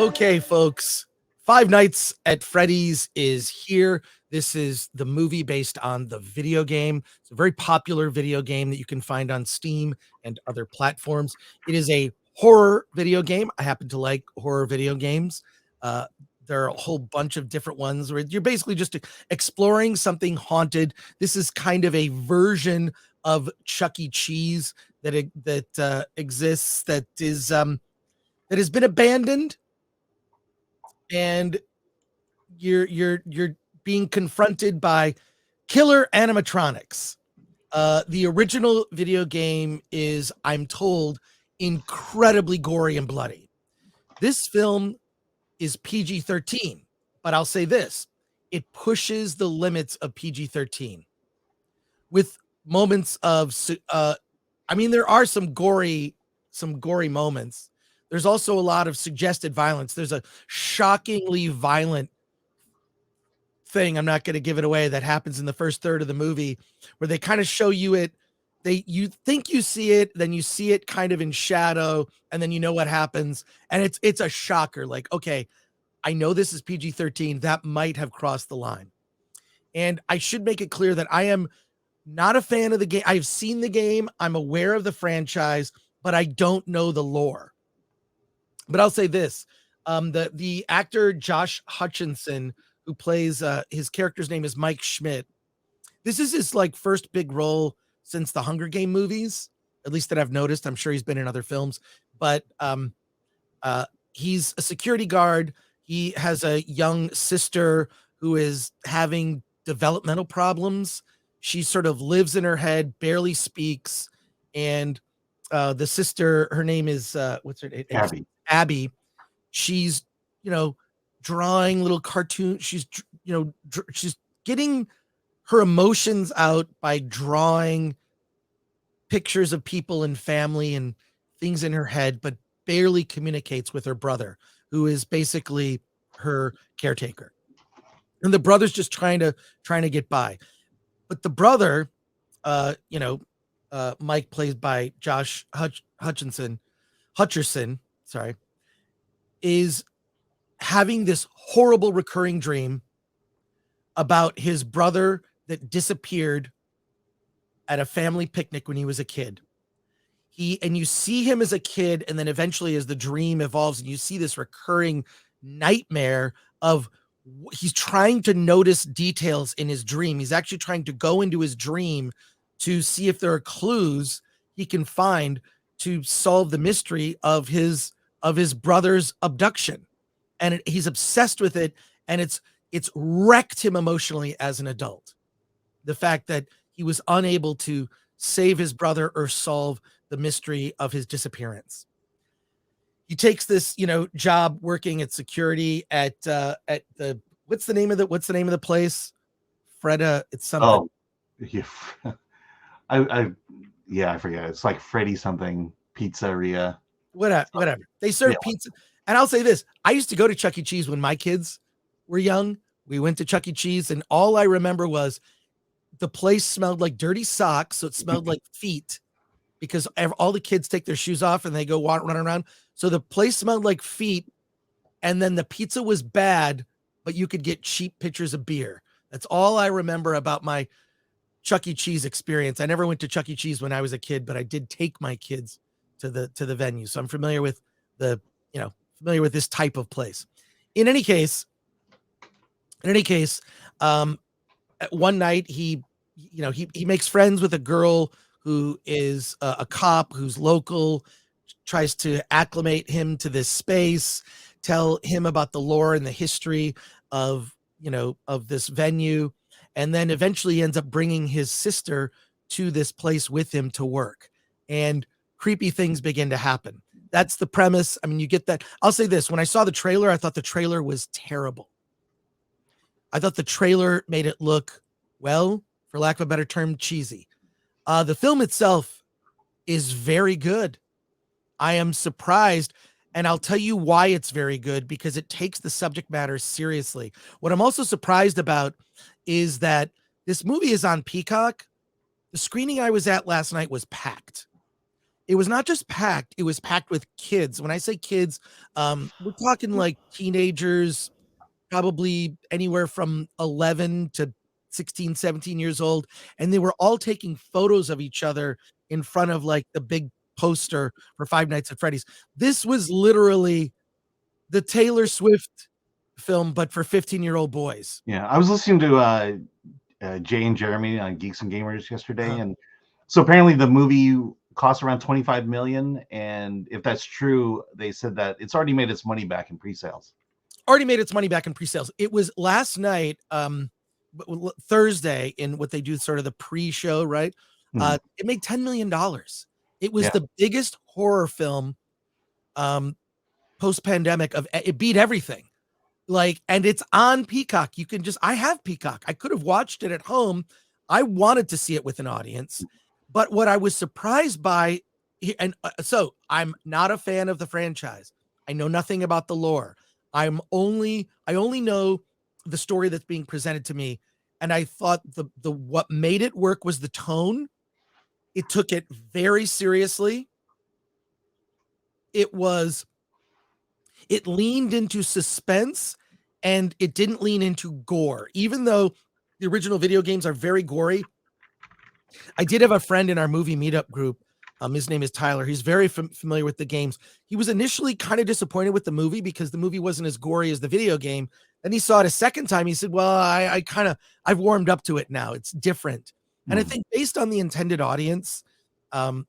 Okay, folks, Five Nights at Freddy's is here. This is the movie based on the video game. It's a very popular video game that you can find on Steam and other platforms. It is a horror video game. I happen to like horror video games. Uh, there are a whole bunch of different ones where you're basically just exploring something haunted. This is kind of a version of Chuck E. Cheese that exists that has been abandoned, and you're being confronted by killer animatronics. The original video game is, I'm told, incredibly gory and bloody. This film is PG-13, but I'll say this: it pushes the limits of PG-13 with moments of there are some gory moments. There's also a lot of suggested violence. There's a shockingly violent thing, I'm not going to give it away, that happens in the first third of the movie, where they kind of show you it. You think you see it, then you see it kind of in shadow, and then you know what happens. And it's a shocker. Like, okay, I know this is PG-13. That might have crossed the line. And I should make it clear that I am not a fan of the game. I've seen the game. I'm aware of the franchise, but I don't know the lore. But I'll say this: the actor Josh Hutcherson, who plays his character's name is Mike Schmidt. This is his first big role since the Hunger Game movies, at least that I've noticed. I'm sure he's been in other films, but he's a security guard. He has a young sister who is having developmental problems. She sort of lives in her head, barely speaks, and the sister, her name is what's her name? Abby. She's, drawing little cartoons. She's, she's getting her emotions out by drawing pictures of people and family and things in her head, but barely communicates with her brother, who is basically her caretaker. And the brother's just trying to get by. But the brother, Mike, played by Josh Hutcherson, sorry, is having this horrible recurring dream about his brother that disappeared at a family picnic when he was a kid. And you see him as a kid, and then eventually as the dream evolves, and you see this recurring nightmare of he's trying to notice details in his dream. He's actually trying to go into his dream to see if there are clues he can find to solve the mystery of his brother's abduction. And he's obsessed with it, and it's wrecked him emotionally as an adult. The fact that he was unable to save his brother or solve the mystery of his disappearance. He takes this, job working at security at the what's the name of the place? Fredda, it's something. Oh, yeah. I forget. It's like Freddy something pizzeria. Whatever. They serve pizza. And I'll say this: I used to go to Chuck E. Cheese when my kids were young. We went to Chuck E. Cheese, and all I remember was the place smelled like dirty socks, so it smelled like feet, because all the kids take their shoes off and they go run around. So the place smelled like feet, and then the pizza was bad, but you could get cheap pitchers of beer. That's all I remember about my Chuck E. Cheese experience. I never went to Chuck E. Cheese when I was a kid, but I did take my kids to the venue, so I'm familiar with this type of place. In any case, one night he makes friends with a girl who is a cop who's local, tries to acclimate him to this space, tell him about the lore and the history of this venue, and then eventually ends up bringing his sister to this place with him to work, and creepy things begin to happen. That's the premise. I mean, you get that. I'll say this: when I saw the trailer, I thought the trailer was terrible. I thought the trailer made it look, well, for lack of a better term, cheesy. The film itself is very good. I am surprised, and I'll tell you why it's very good, because it takes the subject matter seriously. What I'm also surprised about is that this movie is on Peacock. The screening I was at last night was packed. it was not just packed, it was packed with kids. When I say kids, we're talking like teenagers, probably anywhere from 11 to 16, 17 years old, and they were all taking photos of each other in front of, like, the big poster for Five Nights at Freddy's. This was literally the Taylor Swift film, but for 15-year-old boys. Yeah, I was listening to Jay and Jeremy on Geeks and Gamers yesterday, Uh-huh. and so apparently the movie cost around 25 million, and if that's true, they said that it's already made its money back in pre-sales. Already made its money back in pre-sales. It was last night, Thursday, in what they do sort of the pre-show, right? Mhm. It made $10 million. It was Yeah, the biggest horror film, post-pandemic of it beat everything. Like, and it's on Peacock. You can just I have Peacock. I could have watched it at home. I wanted to see it with an audience. But what I was surprised by, and so I'm not a fan of the franchise. I know nothing about the lore. I only know the story that's being presented to me. And I thought the what made it work was the tone. It took it very seriously. It was it leaned into suspense and it didn't lean into gore. Even though the original video games are very gory, I did have a friend in our movie meetup group. His name is Tyler. He's very familiar with the games. He was initially kind of disappointed with the movie because the movie wasn't as gory as the video game. Then he saw it a second time. He said, "Well, I've warmed up to it now. It's different." And I Mhm. think based on the intended audience, um,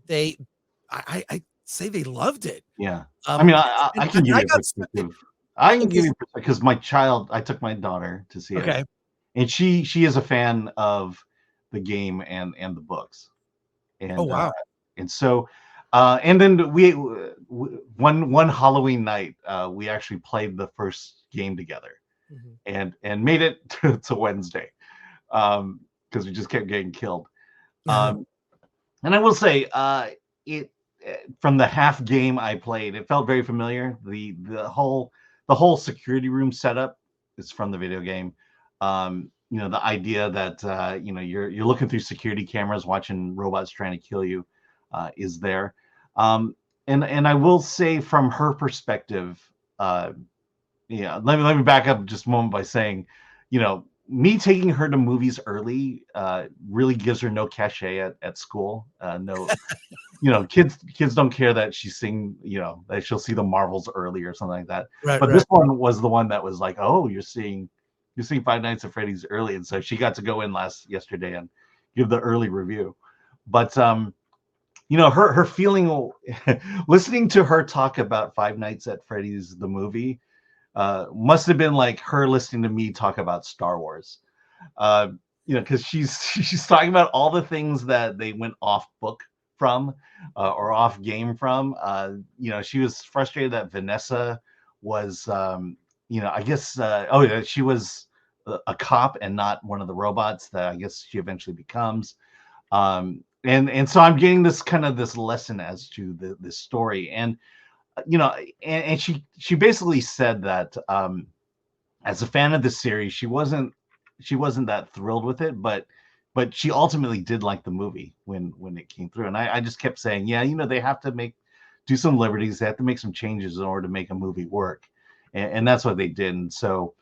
they, I say they loved it. Yeah. I Um, mean, I can and give I you a got stuck in, perspective. I can give because you because my child, I took my daughter to see it, okay. and she is a fan of the game and the books, Oh, and wow. and so and then one Halloween night we actually played the first game together Mhm. and made it to Wednesday because we just kept getting killed. Um, and I will say it from the half game I played, it felt very familiar. The whole security room setup is from the video game. The idea that you're looking through security cameras, watching robots trying to kill you, is there. Um, and I will say from her perspective, yeah, let me back up just a moment by saying, me taking her to movies early really gives her no cachet at school. No, kids don't care that that she'll see the Marvels early or something like that. Right, But this right. one was the one that was like, oh, you're seeing Five Nights at Freddy's early, and so she got to go in yesterday and give the early review. But her feeling, listening to her talk about Five Nights at Freddy's the movie, must have been like her listening to me talk about Star Wars. Uh, because she's talking about all the things that they went off book from or off game from. She was frustrated that Vanessa was, I guess, oh yeah, she was a cop and not one of the robots that I guess she eventually becomes. And so I'm getting this lesson as to this story, and and she basically said that as a fan of the series, she wasn't that thrilled with it, but she ultimately did like the movie when it came through. And I just kept saying, yeah, they have to do some liberties, they have to make some changes in order to make a movie work, and that's what they did. And so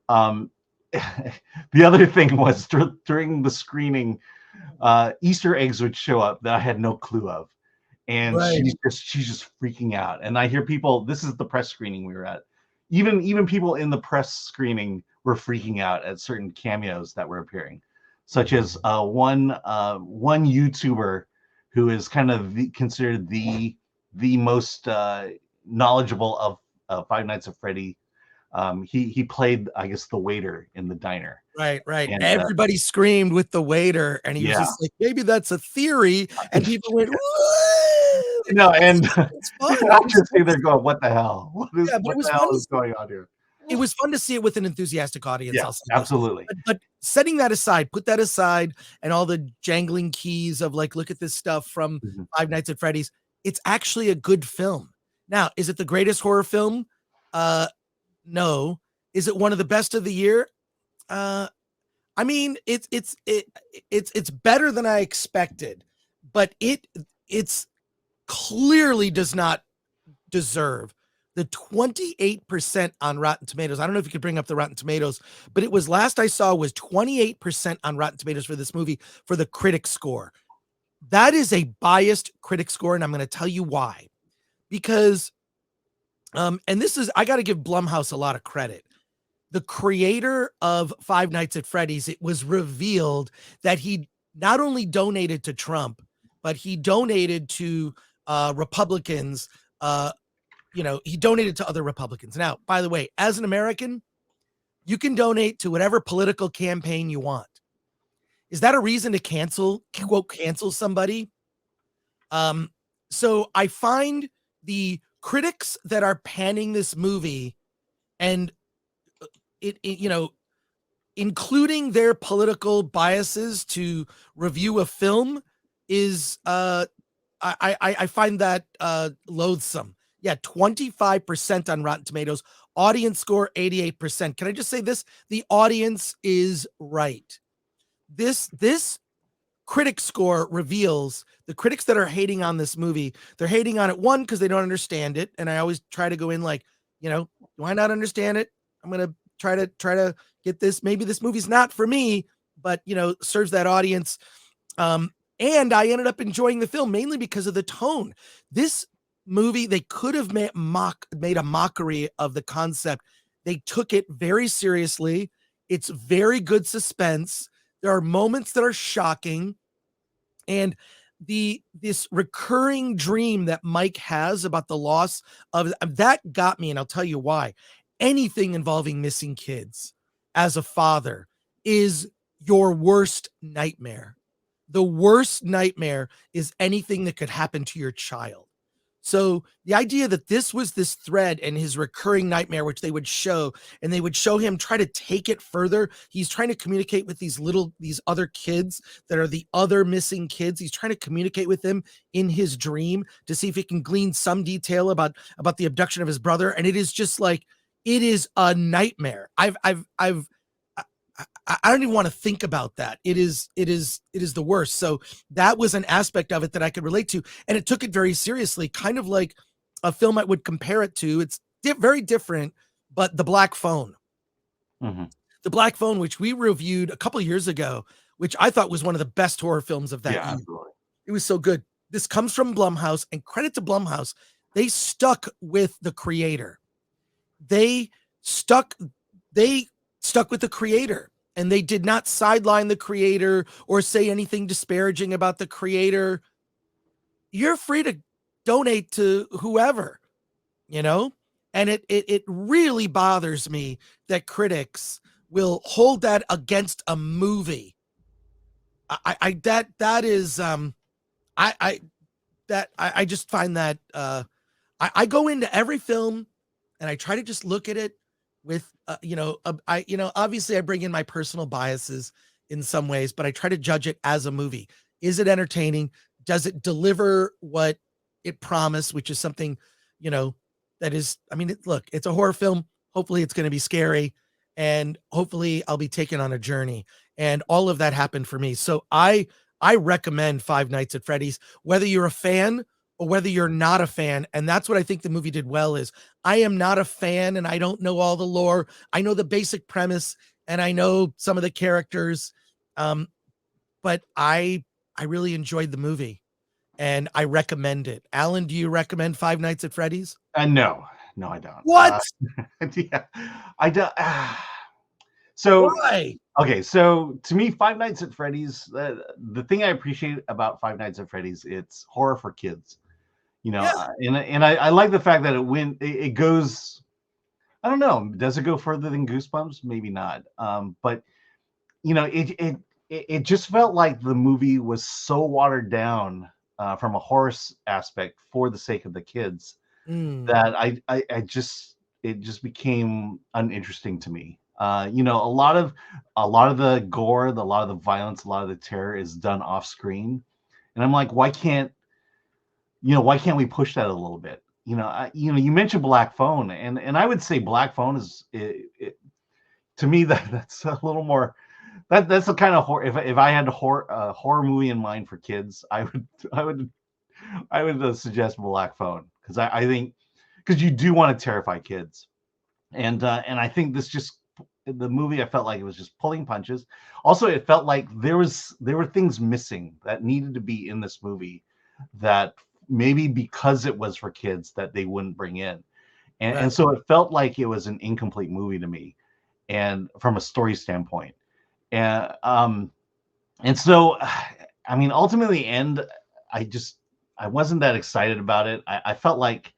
um the other thing was during the screening, Easter eggs would show up that I had no clue of, and Right. she's just freaking out. And I hear people. This is the press screening we were at. Even people in the press screening were freaking out at certain cameos that were appearing, such as one YouTuber who is kind of considered the most knowledgeable of Five Nights at Freddy. He played, I guess, the waiter in the diner, Right, right. and Everybody screamed with the waiter, and he was yeah. just like, "Maybe that's a theory," and people went, "Woo!" And It's fun. people It are was just sitting there going, "What the hell? What is Yeah, but what the hell is going on here?" it was fun to see it with an enthusiastic audience, Yeah, I'll say this. absolutely. But setting that aside, put that aside, and all the jangling keys of, like, look at this stuff from Mhm. Five Nights at Freddy's, it's actually a good film. Now, is it the greatest horror film? Uh, no. Is it one of the best of the year? Uh I mean, it's better than I expected, but it's clearly does not deserve the 28% on Rotten Tomatoes. I don't know if you could bring up the Rotten Tomatoes, but it was last I saw was 28% on Rotten Tomatoes for this movie for the critic score. That is a biased critic score, and I'm going to tell you why. Because, and this is, I got to give Blumhouse a lot of credit. The creator of Five Nights at Freddy's, it was revealed that he not only donated to Trump, but he donated to Republicans. He donated to other Republicans. Now, by the way, as an American, you can donate to whatever political campaign you want. Is that a reason to cancel somebody? So I find the critics that are panning this movie and including their political biases to review a film is I find that loathsome. Yeah, 25% on Rotten Tomatoes, audience score 88%. Can I just say this? The audience is right. This critic score reveals the critics that are hating on this movie, they're hating on it, one, because they don't understand it. And I always try to go in like, do I not understand it? I'm going to try to get this. Maybe this movie's not for me, but serves that audience. And I ended up enjoying the film mainly because of the tone. This movie, they could have made a mockery of the concept. They took it very seriously. It's very good suspense. There are moments that are shocking. And this recurring dream that Mike has about the loss of that got me, and I'll tell you why. Anything involving missing kids as a father is your worst nightmare. The worst nightmare is anything that could happen to your child. So the idea that this was this thread and his recurring nightmare, which they would show, and they would show him try to take it further. He's trying to communicate with these other kids that are the other missing kids. He's trying to communicate with them in his dream to see if he can glean some detail about the abduction of his brother. And it is just like, it is a nightmare. I don't even want to think about that. It is the worst. So that was an aspect of it that I could relate to. And it took it very seriously, kind of like a film I would compare it to. It's very different, but The Black Phone. Mm-hmm. The Black Phone, which we reviewed a couple of years ago, which I thought was one of the best horror films of that year. Absolutely. It was so good. This comes from Blumhouse, and credit to Blumhouse. They stuck with the creator. They stuck with the creator. And they did not sideline the creator or say anything disparaging about the creator. You're free to donate to whoever, and it really bothers me that critics will hold that against a movie. I just find that I go into every film and I try to just look at it with obviously I bring in my personal biases in some ways, but I try to judge it as a movie. Is it entertaining? Does it deliver what it promised, which is something, that is, look, it's a horror film. Hopefully it's going to be scary, and hopefully I'll be taken on a journey, and all of that happened for me. So I recommend Five Nights at Freddy's, whether you're a fan or whether you're not a fan. And that's what I think the movie did well is I am not a fan and I don't know all the lore. I know the basic premise and I know some of the characters. But I really enjoyed the movie and I recommend it. Alan, do you recommend Five Nights at Freddy's? No, I don't. What? Yeah, I don't. So why? Okay, so to me, Five Nights at Freddy's, the thing I appreciate about Five Nights at Freddy's, it's horror for kids. And I like the fact that it goes, I don't know, does it go further than Goosebumps? Maybe not. But it just felt like the movie was so watered down from a horror aspect for the sake of the kids that it just became uninteresting to me. A lot of the gore, a lot of the violence, a lot of the terror is done off screen, and I'm like, why can't we push that a little bit? You mentioned Black Phone, and I would say Black Phone is to me that's a little more. That's the kind of horror. If I had a horror movie in mind for kids, I would I would suggest Black Phone, because I think, because you do want to terrify kids, and I think this just, the movie, I felt like it was just pulling punches. Also, it felt like there were things missing that needed to be in this movie, that maybe because it was for kids that they wouldn't bring in, and so it felt like it was an incomplete movie to me, and from a story standpoint, and so, I mean, ultimately, end, I wasn't that excited about it. I felt like,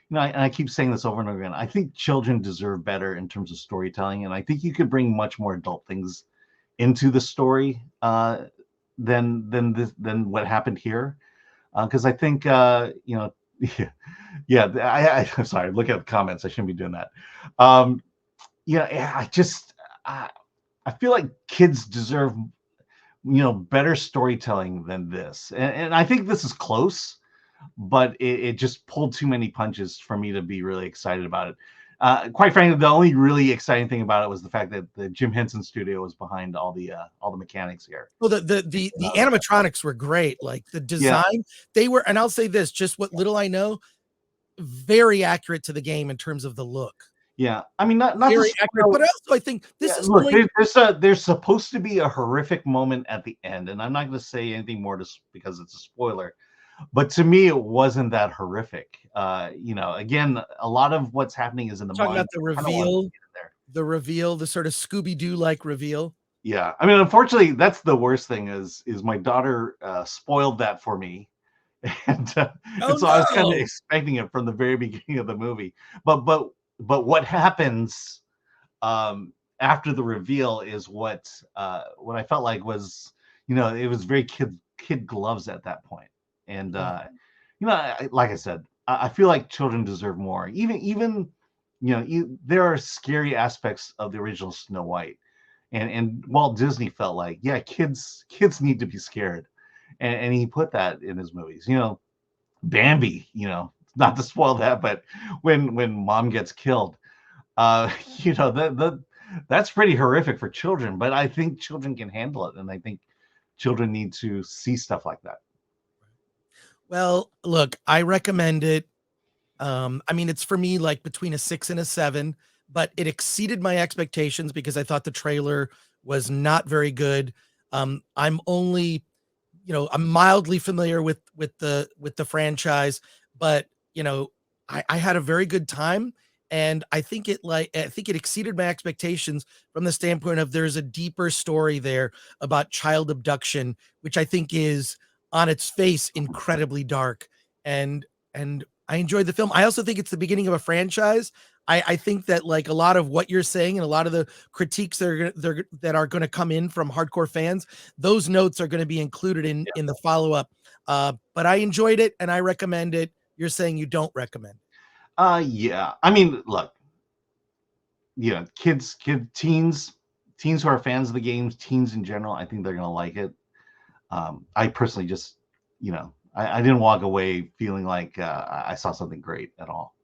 and I keep saying this over and over again, I think children deserve better in terms of storytelling, and I think you could bring much more adult things into the story than what happened here, because I think yeah, I'm sorry, look at the comments, I shouldn't be doing that. I feel like kids deserve better storytelling than this, and I think this is close, but it just pulled too many punches for me to be really excited about it. Quite frankly, the only really exciting thing about it was the fact that the Jim Henson studio was behind all the mechanics here. Well, the animatronics were great. Like the design, they were, and I'll say this, just what little I know, very accurate to the game in terms of the look. Yeah, I mean, not very accurate, but also I think this is look, there's supposed to be a horrific moment at the end, and I'm not going to say anything more because it's a spoiler. But to me, it wasn't that horrific. Again, a lot of what's happening is in the talking mind. about the reveal, the sort of Scooby-Doo like reveal. Yeah, I mean, unfortunately, that's the worst thing. Is my daughter spoiled that for me, and so I was kind of expecting it from the very beginning of the movie. But what happens after the reveal is what I felt like was, it was very kid gloves at that point. And like I said, I feel like children deserve more. Even there are scary aspects of the original Snow White, and Walt Disney felt like, yeah, kids need to be scared, and he put that in his movies. Bambi, not to spoil that, but when mom gets killed, that's pretty horrific for children. But I think children can handle it, and I think children need to see stuff like that. Well, look, I recommend it. I mean, it's for me like between a 6 and a 7, but it exceeded my expectations because I thought the trailer was not very good. I'm only, I'm mildly familiar with the franchise, but I had a very good time, and I think it exceeded my expectations from the standpoint of there's a deeper story there about child abduction, which I think is on its face incredibly dark, and I enjoyed the film. I also think it's the beginning of a franchise. I think that like a lot of what you're saying and a lot of the critiques that are going to come in from hardcore fans, those notes are going to be included in the follow-up. But I enjoyed it and I recommend it. You're saying you don't recommend it. Yeah. I mean, look, teens who are fans of the games, teens in general, I think they're going to like it. I personally just, I didn't walk away feeling like I saw something great at all.